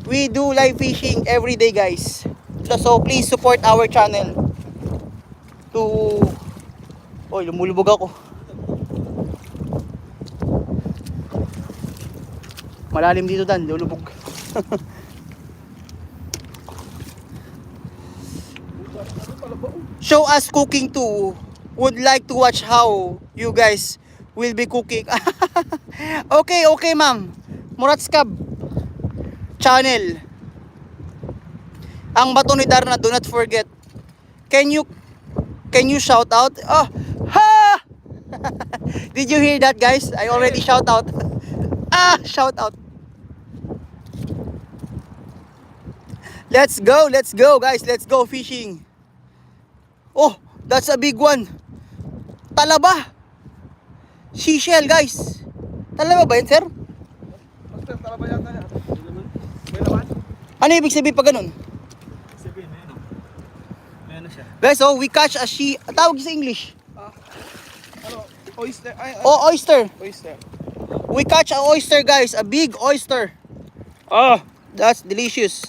We do live fishing every day, guys. So please support our channel to... Oy, lumulubog ako. Malalim dito, Dan, lulubog. Show us cooking too. Would like to watch how you guys will be cooking. Okay, ma'am. Muratskab channel. Ang bato ni Darna, do not forget. Can you shout out? Oh, ha! Did you hear that, guys? I already shout out. Shout out. Let's go, guys. Let's go fishing. Oh, that's a big one. Talaba. Seashell, guys. Talaba ba yan, sir? Talaba yata yan. May laman? Ano ibig sabihin pag ganun? Sabihin, may ano? May ano siya? Guys, oh, we catch a tawag sa English. Ano? Oyster? Oh, oyster. Oyster. We catch a oyster, guys. A big oyster. Oh, that's delicious.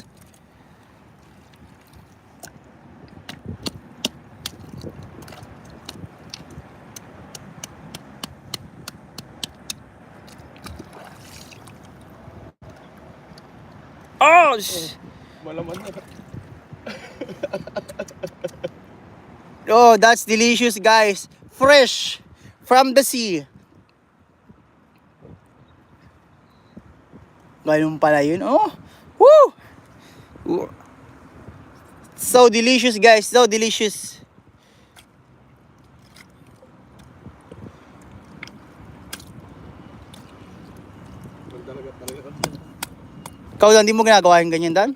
Oh, Malaman na. oh, that's delicious, guys. Fresh from the sea. Ganun pala yun. Oh, woo! So delicious, guys. So delicious. Ikaw lang, di mo ginagawa yung ganyan, Dan?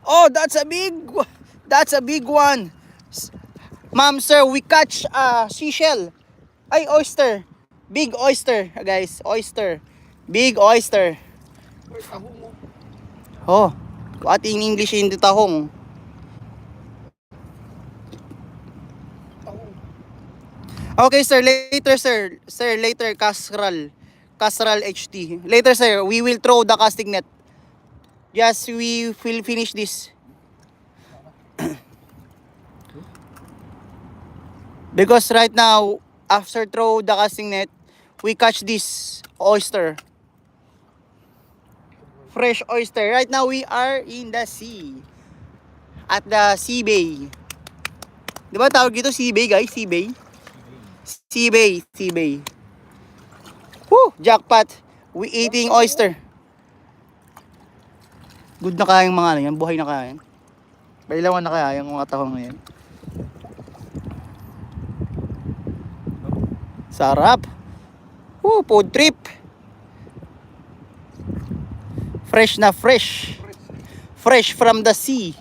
Oh, that's a big one. Ma'am, sir, we catch seashell. Ay, oyster. Big oyster, guys. Oyster. Big oyster. Oh, what in English in tahong? Okay, sir. Later, sir. Sir, later, Casral HT. Later, sir, we will throw the casting net. Yes, we will finish this. Because right now, after throw the casting net, we catch this oyster. Fresh oyster. Right now, we are in the sea. At the sea bay. Diba tawag dito sea bay, guys? Sea bay. Sea bay. Woo! Jackpot! We eating oyster. Good na kaya yung mga ano yan. Buhay na kaya yan. Bailawan na kaya yung mga tahong na yan. Sarap! Woo! Food trip! Fresh na fresh. Fresh from the sea.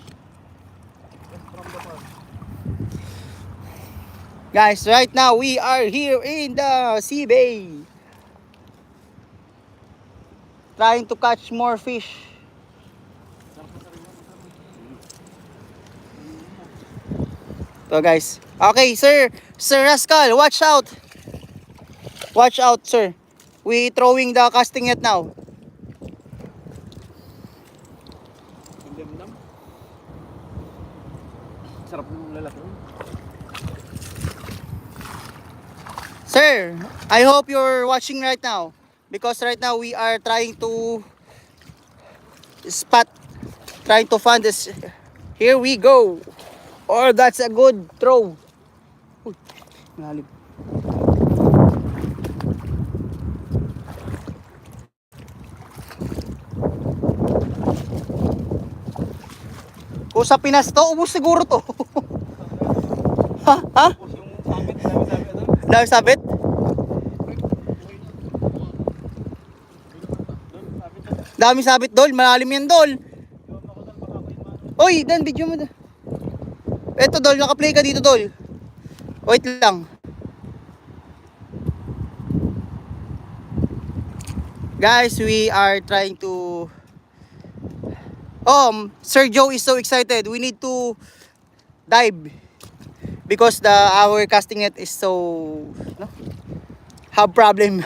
Guys, right now we are here in the sea bay. Trying to catch more fish. So guys. Okay, sir. Sir Rascal, watch out. Watch out, sir. We throwing the casting net now. Sarap ng lalaki. Sir, I hope you're watching right now. Because right now we are trying to trying to find this. Here we go. Oh, that's a good throw. Uy, malalim. Kung sa Pinas to, ubus siguro to. Ha? Dami sabit? Dami sabit, Dol. Malalim yan, Dol. Oy, Dan, video mo. Eto, Dol. Naka-play ka dito, Dol. Wait lang. Guys, we are trying to... Sir Joe is so excited. We need to dive. Because our casting net is so... have problem.